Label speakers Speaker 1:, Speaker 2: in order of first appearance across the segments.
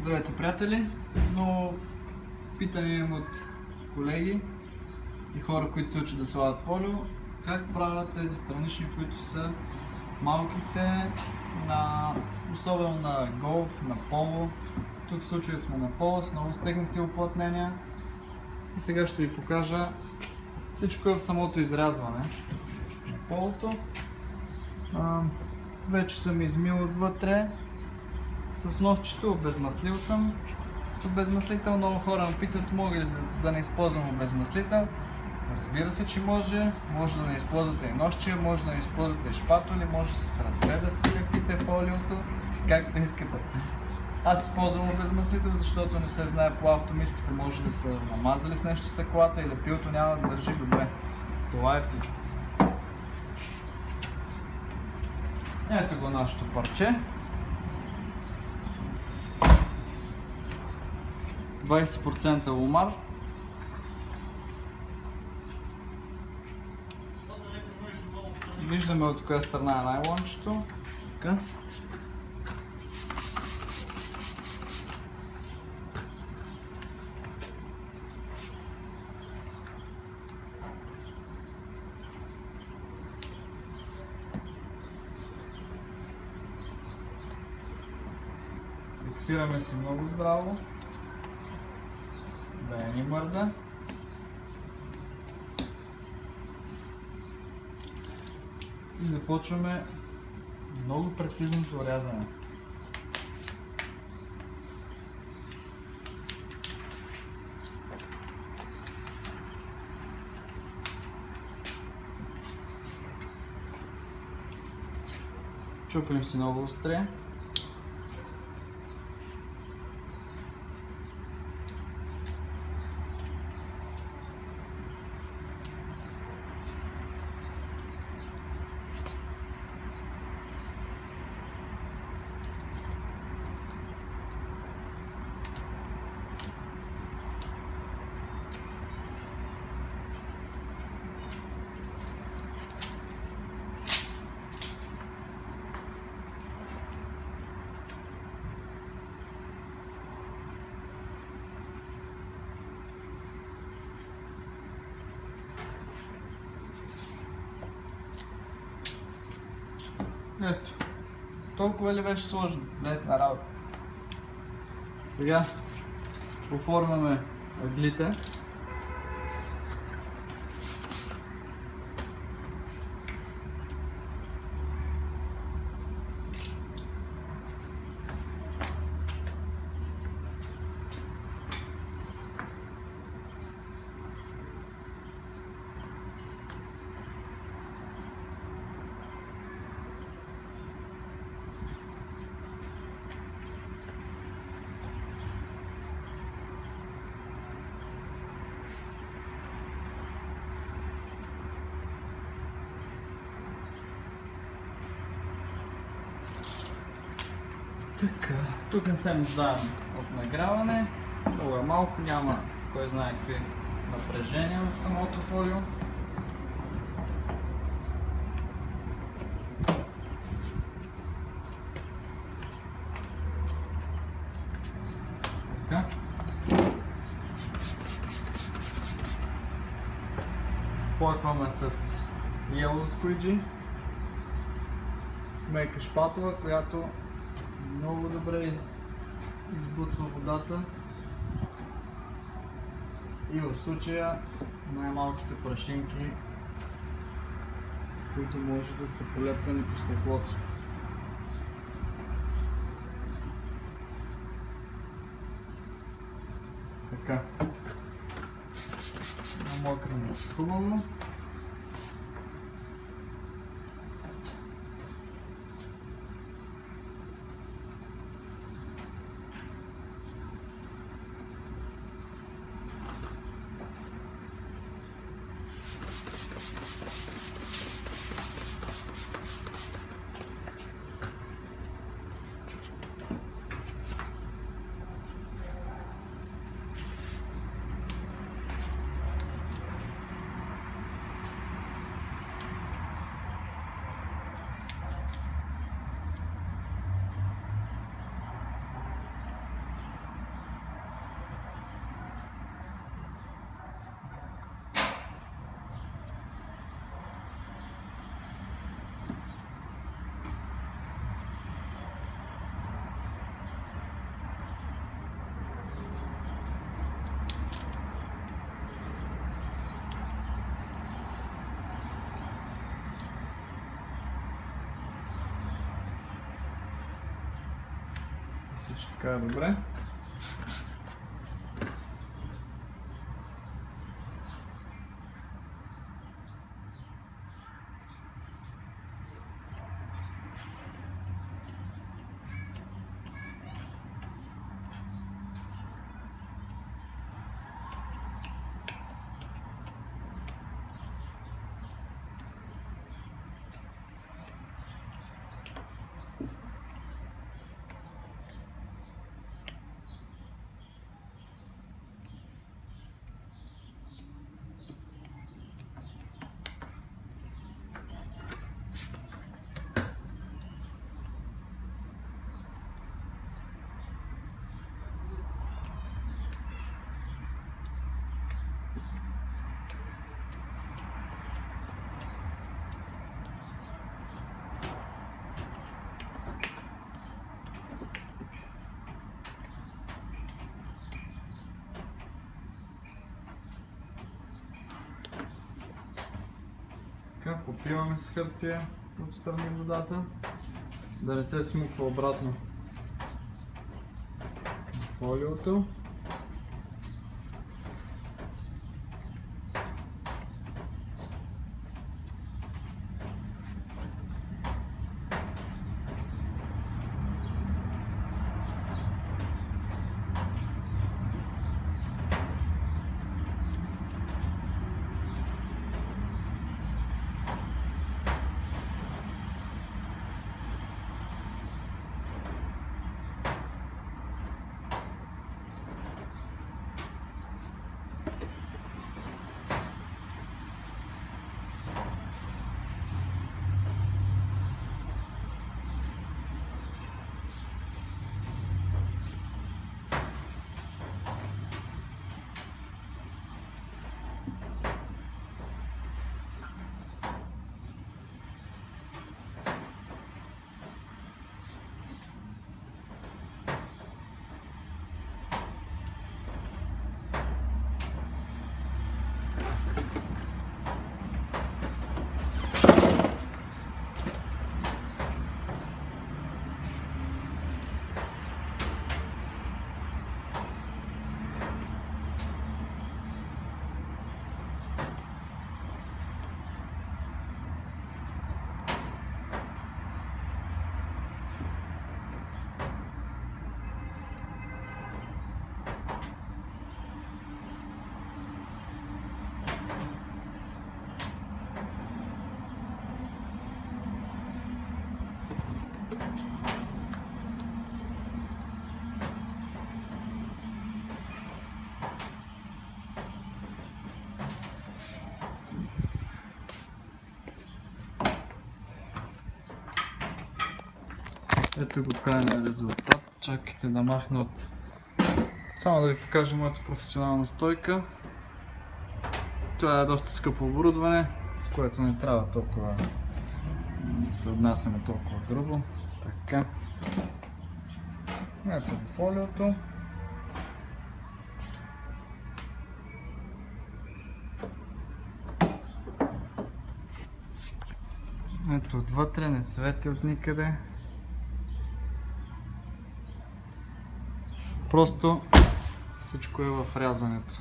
Speaker 1: Здравейте, приятели! Но питане имам от колеги и хора, които се учат да слагат фолио, как правят тези странични, които са малките, особено на голф, на поло. Тук в случая сме на поло с много стегнати уплътнения. И сега ще ви покажа всичко в самото изрязване на полото. Вече съм измил отвътре с ножчето, обезмаслил съм с обезмаслител. Много хора ме питат, мога ли да не използвам обезмаслител. Разбира се, че може. Може да не използвате и ножче, може да не използвате и шпатули, може с ръце да си лепите фолиото, както искате. Аз използвам обезмаслител, защото не се знае по автомивките, може да са намазали с нещо стъклата и лепилото няма да държи добре. Това е всичко. Ето го нашето парче. 20% лумар. Виждаме от коя страна е найлончето. Така. Фиксираме си много здраво, да не ни мърда. И започваме много прецизното рязане. Чупим си много острие. Ето, толкова ли беше сложно? Лесна работа. Сега оформяме ъглите. Така, тук не се нуждаем от нагряване, много е малко, няма кой знае какви напрежения в самото фолио. Така. Сплакваме с Yellow Squeegee, мека шпатула, която много добре избутва водата и в случая най-малките прашинки, които може да са полепкани по стъклото. Така. Намокрим си хубаво. Мисля, че така е добре. Така, попиваме с хартия отстрани водата, да не се смуква обратно към фолиото. Ето го крайния резултат. Чакайте да махна от... Само да ви покажа моята професионална стойка. Това е доста скъпо оборудване, с което не трябва толкова да се отнасяме толкова грубо. Така. Ето го фолиото. Ето отвътре, не свети от никъде. Просто всичко е в рязането.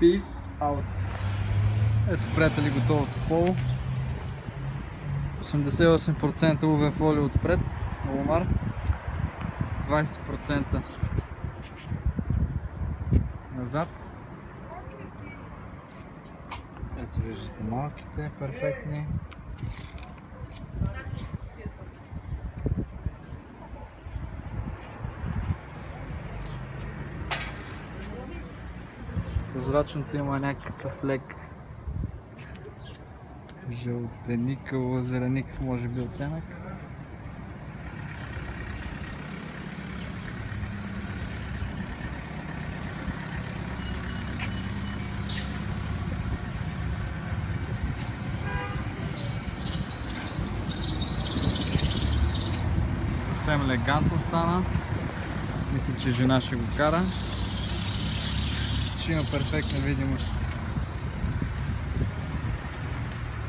Speaker 1: Peace out! Ето, приятели, готовото поло. 88% UV фолио отпред, Walmart. 20% назад. Ето виждате малките, перфектни. Прозрачното има някакъв лек жълтеникъл, зеленикъв може би оттенък. Съвсем елегантно стана. Мисля, че жена ще го кара. Ще има перфектна видимост.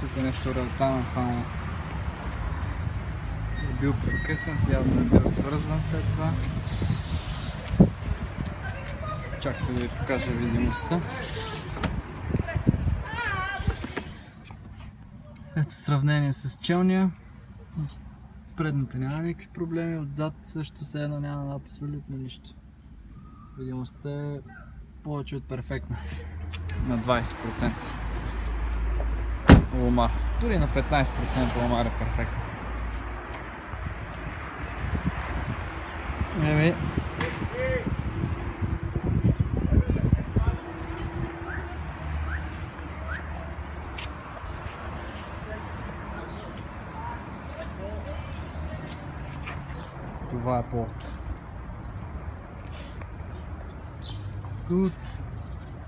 Speaker 1: Тук е нещо релтана само. Е бил прекъснат, явно е бил свързван след това. Чакайте да ви покажа видимостта. Ето сравнение с челния. Предната няма никакви проблеми, отзад също все едно няма абсолютно нищо. Видимостта е повече от перфектна. На 20%. Ломар. Дори на 15% ломар е перфектно. Еми. Това е повод. Good.